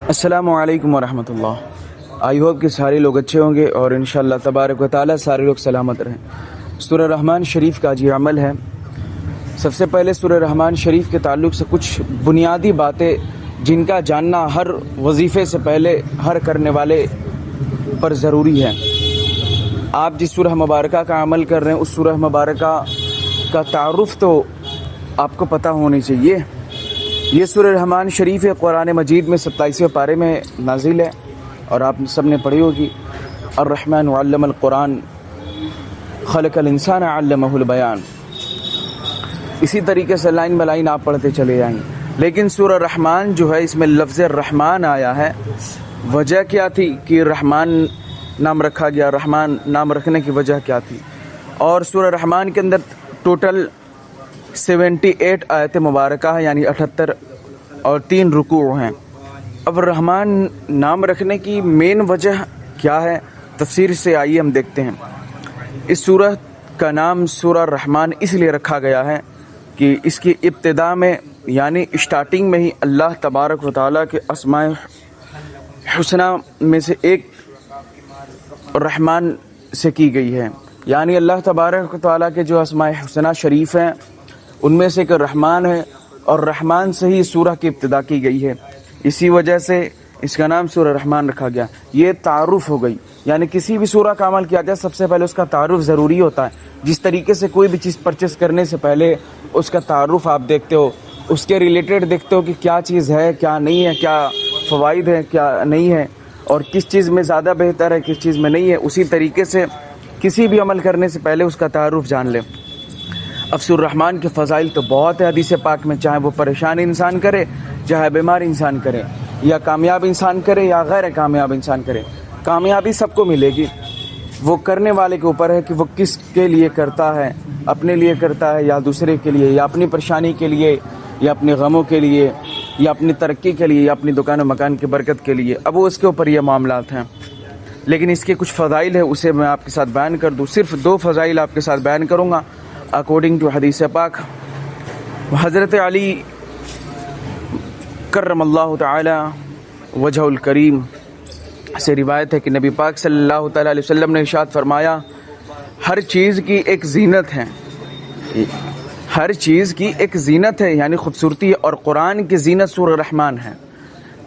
السلام علیکم ورحمۃ اللہ۔ آئی ہوپ کہ سارے لوگ اچھے ہوں گے اور انشاءاللہ تبارک و تعالیٰ سارے لوگ سلامت رہیں۔ سورہ رحمان شریف کا یہ عمل ہے۔ سب سے پہلے سورہ رحمان شریف کے تعلق سے کچھ بنیادی باتیں جن کا جاننا ہر وظیفے سے پہلے ہر کرنے والے پر ضروری ہے۔ آپ جس سورہ مبارکہ کا عمل کر رہے ہیں اس سورہ مبارکہ کا تعارف تو آپ کو پتہ ہونی چاہیے۔ یہ سورہ رحمان شریف قرآن مجید میں 27ویں پارے میں نازل ہے اور آپ سب نے پڑھی ہوگی۔ الرحمن علم القرآن خلق الانسان علمہ البیان۔ اسی طریقے سے لائن بہ لائن آپ پڑھتے چلے جائیں گے۔ لیکن سورہ رحمان جو ہے اس میں لفظ رحمان آیا ہے، وجہ کیا تھی کہ رحمان نام رکھا گیا؟ رحمان نام رکھنے کی وجہ کیا تھی؟ اور سورہ رحمان کے اندر ٹوٹل 78 آیت مبارکہ ہے، یعنی 78 اور 3 رکوع ہیں۔ اب رحمان نام رکھنے کی مین وجہ کیا ہے؟ تفسیر سے آئیے ہم دیکھتے ہیں۔ اس سورہ کا نام سورہ رحمان اس لیے رکھا گیا ہے کہ اس کی ابتدا میں یعنی اسٹارٹنگ میں ہی اللہ تبارک و تعالیٰ کے اسماء حسنہ میں سے ایک رحمان سے کی گئی ہے، یعنی اللہ تبارک و تعالیٰ کے جو اسماء حسنہ شریف ہیں ان میں سے ایک رحمان ہے اور رحمان سے ہی سورہ کی ابتدا کی گئی ہے، اسی وجہ سے اس کا نام سورہ رحمان رکھا گیا۔ یہ تعارف ہو گئی، یعنی کسی بھی سورہ کا عمل کیا جائے سب سے پہلے اس کا تعارف ضروری ہوتا ہے۔ جس طریقے سے کوئی بھی چیز پرچیز کرنے سے پہلے اس کا تعارف آپ دیکھتے ہو، اس کے ریلیٹڈ دیکھتے ہو کہ کیا چیز ہے کیا نہیں ہے، کیا فوائد ہے کیا نہیں ہے، اور کس چیز میں زیادہ بہتر ہے کس چیز میں نہیں ہے، اسی طریقے سے کسی بھی عمل کرنے سے پہلے اس کا تعارف جان لیں۔ اب سورہ رحمان کے فضائل تو بہت ہے حدیث پاک میں، چاہے وہ پریشان انسان کرے، چاہے بیمار انسان کرے، یا کامیاب انسان کرے یا غیر کامیاب انسان کرے، کامیابی سب کو ملے گی۔ وہ کرنے والے کے اوپر ہے کہ وہ کس کے لیے کرتا ہے، اپنے لیے کرتا ہے یا دوسرے کے لیے، یا اپنی پریشانی کے لیے یا اپنے غموں کے لیے یا اپنی ترقی کے لیے یا اپنی دکان و مکان کی برکت کے لیے۔ اب وہ اس کے اوپر یہ معاملات ہیں، لیکن اس کے کچھ فضائل ہیں، اسے میں آپ کے ساتھ بیان کر دوں۔ صرف 2 فضائل آپ کے ساتھ بیان کروں گا اکارڈنگ ٹو حدیث پاک۔ حضرت علی کرم اللہ تعالی وجہ الکریم سے روایت ہے کہ نبی پاک صلی اللہ تعالی علیہ وسلم نے ارشاد فرمایا، ہر چیز کی ایک زینت ہے، ہر چیز کی ایک زینت ہے یعنی خوبصورتی ہے، اور قرآن کی زینت سورہ رحمان ہے۔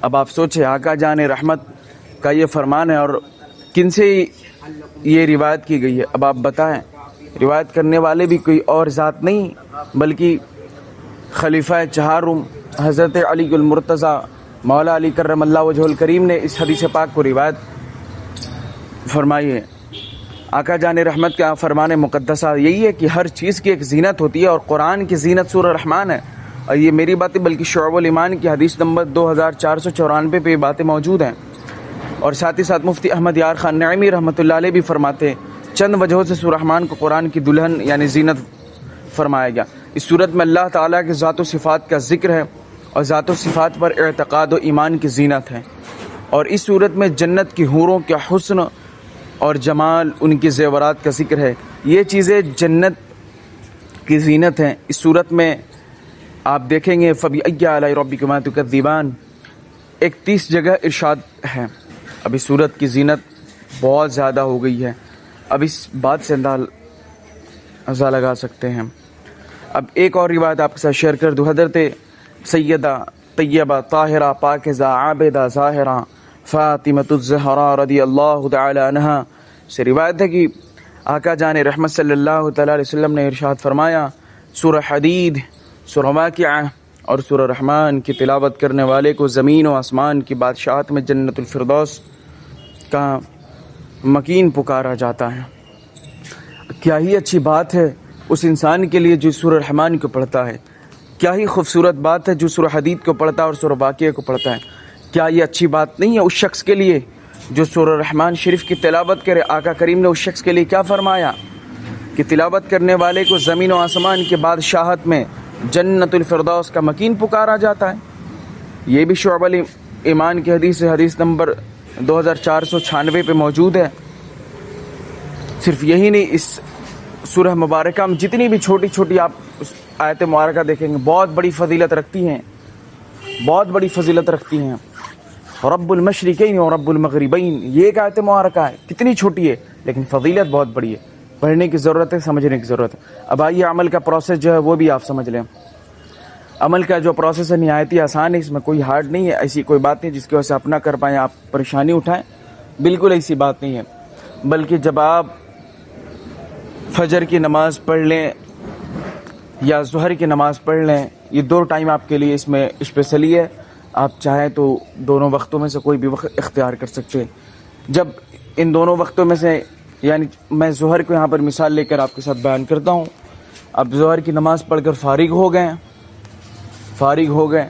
اب آپ سوچیں، آقا جان رحمت کا یہ فرمان ہے اور کن سے یہ روایت کی گئی ہے؟ اب آپ بتائیں، روایت کرنے والے بھی کوئی اور ذات نہیں بلکہ خلیفہ چہارم حضرت علی المرتضیٰ مولا علی کرم اللہ وجہ الکریم نے اس حدیث پاک کو روایت فرمائی ہے۔ آقا جان رحمت کا فرمان مقدسہ یہی ہے کہ ہر چیز کی ایک زینت ہوتی ہے، اور قرآن کی زینت سورہ رحمان ہے۔ اور یہ میری باتیں بلکہ شعب الایمان کی حدیث نمبر 2494 پہ یہ باتیں موجود ہیں، اور ساتھ ہی ساتھ مفتی احمد یار خان نعیمی رحمۃ اللہ علیہ بھی فرماتے ہیں چند وجہوں سے سورہ رحمان کو قرآن کی دلہن یعنی زینت فرمایا گیا۔ اس صورت میں اللہ تعالیٰ کے ذات و صفات کا ذکر ہے اور ذات و صفات پر اعتقاد و ایمان کی زینت ہے، اور اس صورت میں جنت کی حوروں کے حسن اور جمال، ان کے زیورات کا ذکر ہے۔ یہ چیزیں جنت کی زینت ہیں۔ اس صورت میں آپ دیکھیں گے فَبِأَيِّ آلَاءِ رَبِّكُمَا تُكَذِّبَانِ، 31 جگہ ارشاد ہے۔ اب اس صورت کی زینت بہت زیادہ ہو گئی ہے، اب اس بات سے اندازہ لگا سکتے ہیں۔ اب ایک اور روایت آپ کے ساتھ شیئر کر دوں۔ حضرت سیدہ طیبہ طاہرہ پاکزہ عابدہ ظاہرہ فاطمۃ الزہراء رضی اللہ تعالی عنہا سے روایت ہے کہ آقا جان رحمت صلی اللہ تعالی علیہ وسلم نے ارشاد فرمایا، سورہ حدید، سورہ واقعہ اور سورہ رحمان کی تلاوت کرنے والے کو زمین و آسمان کی بادشاہت میں جنت الفردوس کا مکین پکارا جاتا ہے۔ کیا ہی اچھی بات ہے اس انسان کے لیے جو سورہ رحمان کو پڑھتا ہے، کیا ہی خوبصورت بات ہے جو سورہ حدید کو پڑھتا ہے اور سورہ واقعہ کو پڑھتا ہے۔ کیا یہ اچھی بات نہیں ہے اس شخص کے لیے جو سورہ رحمان شریف کی تلاوت کرے؟ آقا کریم نے اس شخص کے لیے کیا فرمایا کہ تلاوت کرنے والے کو زمین و آسمان کے بادشاہت میں جنت الفردوس کا مکین پکارا جاتا ہے۔ یہ بھی شعب الایمان کی حدیث ہے، حدیث نمبر 2496 پہ موجود ہے۔ صرف یہی نہیں، اس سورہ مبارکہ میں جتنی بھی چھوٹی چھوٹی آپ آیت مبارکہ دیکھیں گے بہت بڑی فضیلت رکھتی ہیں، بہت بڑی فضیلت رکھتی ہیں۔ رب المشرقین و رب المغربین، یہ ایک آیت مبارکہ ہے، کتنی چھوٹی ہے لیکن فضیلت بہت بڑی ہے، پڑھنے کی ضرورت ہے، سمجھنے کی ضرورت ہے۔ اب آئیے عمل کا پروسیس جو ہے وہ بھی آپ سمجھ لیں۔ عمل کا جو پروسیس ہے نہایت ہی آسان ہے، اس میں کوئی ہارڈ نہیں ہے، ایسی کوئی بات نہیں جس کی وجہ سے آپ نہ کر پائیں، آپ پریشانی اٹھائیں، بالکل ایسی بات نہیں ہے۔ بلکہ جب آپ فجر کی نماز پڑھ لیں یا ظہر کی نماز پڑھ لیں، یہ دو ٹائم آپ کے لیے اس میں اسپیشلی ہے، آپ چاہیں تو دونوں وقتوں میں سے کوئی بھی وقت اختیار کر سکتے ہیں۔ جب ان دونوں وقتوں میں سے، یعنی میں ظہر کو یہاں پر مثال لے کر آپ کے ساتھ بیان کرتا ہوں، اب ظہر کی نماز پڑھ کر فارغ ہو گئے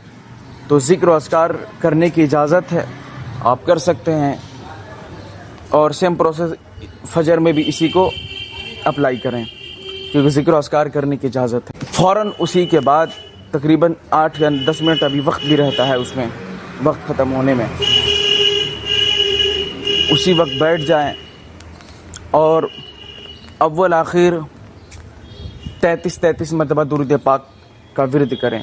تو ذکر و اذکار کرنے کی اجازت ہے، آپ کر سکتے ہیں، اور سیم پروسیس فجر میں بھی اسی کو اپلائی کریں کیونکہ ذکر و اذکار کرنے کی اجازت ہے۔ فوراً اسی کے بعد تقریباً 8 یا 10 منٹ ابھی وقت بھی رہتا ہے، اس میں وقت ختم ہونے میں، اسی وقت بیٹھ جائیں اور اول آخر 33 مرتبہ درود پاک کا ورد کریں۔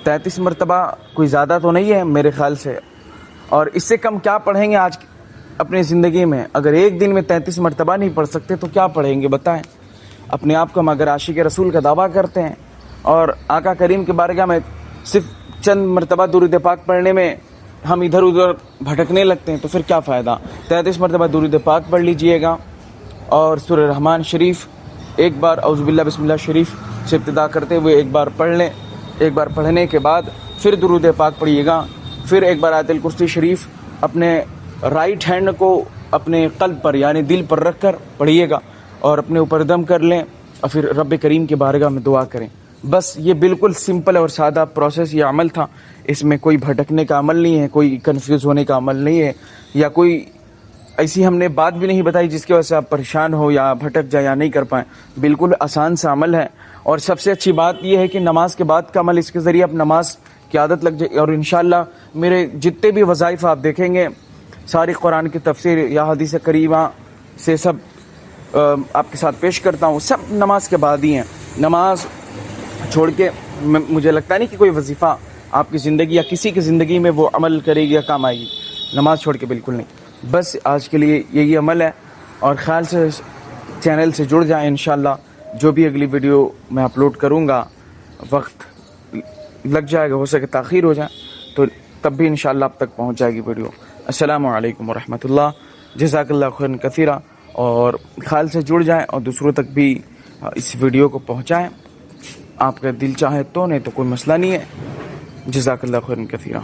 33 مرتبہ کوئی زیادہ تو نہیں ہے میرے خیال سے، اور اس سے کم کیا پڑھیں گے آج اپنی زندگی میں؟ اگر ایک دن میں 33 مرتبہ نہیں پڑھ سکتے تو کیا پڑھیں گے بتائیں؟ اپنے آپ کو ہم اگر عاشق رسول کا دعویٰ کرتے ہیں اور آقا کریم کے بارگاہ میں صرف چند مرتبہ درود پاک پڑھنے میں ہم ادھر ادھر بھٹکنے لگتے ہیں تو پھر کیا فائدہ؟ 33 مرتبہ درود پاک پڑھ لیجئے گا، اور سورہ رحمان شریف ایک بار اعوذ باللہ بسم اللہ شریف سے ابتدا کرتے ہوئے ایک بار پڑھ لیں، ایک بار پڑھنے کے بعد پھر درود پاک پڑھیے گا، پھر ایک بار آیت الکرسی شریف اپنے رائٹ ہینڈ کو اپنے قلب پر یعنی دل پر رکھ کر پڑھیے گا اور اپنے اوپر دم کر لیں، اور پھر رب کریم کی بارگاہ میں دعا کریں۔ بس یہ بالکل سمپل اور سادہ پروسیس، یہ عمل تھا، اس میں کوئی بھٹکنے کا عمل نہیں ہے، کوئی کنفیوز ہونے کا عمل نہیں ہے، یا کوئی ایسی ہم نے بات بھی نہیں بتائی جس کی وجہ سے آپ پریشان ہو یا بھٹک جائیں یا نہیں کر پائیں۔ بالکل آسان سا عمل ہے، اور سب سے اچھی بات یہ ہے کہ نماز کے بعد کا عمل، اس کے ذریعے اب نماز کی عادت لگ جائے، اور انشاءاللہ میرے جتنے بھی وظائف آپ دیکھیں گے، ساری قرآن کی تفسیر یا حدیث کریمہ سے سب آپ کے ساتھ پیش کرتا ہوں، سب نماز کے بعد ہی ہیں۔ نماز چھوڑ کے مجھے لگتا نہیں کہ کوئی وظیفہ آپ کی زندگی یا کسی کی زندگی میں وہ عمل کرے گی یا کام آئے گی، نماز چھوڑ کے بالکل نہیں۔ بس آج کے لیے یہی عمل ہے، اور خیال سے چینل سے جڑ جائیں، انشاءاللہ جو بھی اگلی ویڈیو میں اپلوڈ کروں گا وقت لگ جائے گا، ہو سکے تاخیر ہو جائے تو تب بھی انشاءاللہ آپ تک پہنچ جائے گی ویڈیو۔ السلام علیکم ورحمۃ اللہ، جزاک اللہ خیرا کثیرا، اور خیال سے جڑ جائیں اور دوسروں تک بھی اس ویڈیو کو پہنچائیں، آپ کا دل چاہے تو، نہیں تو کوئی مسئلہ نہیں ہے۔ جزاک اللہ خیرا کثیرا۔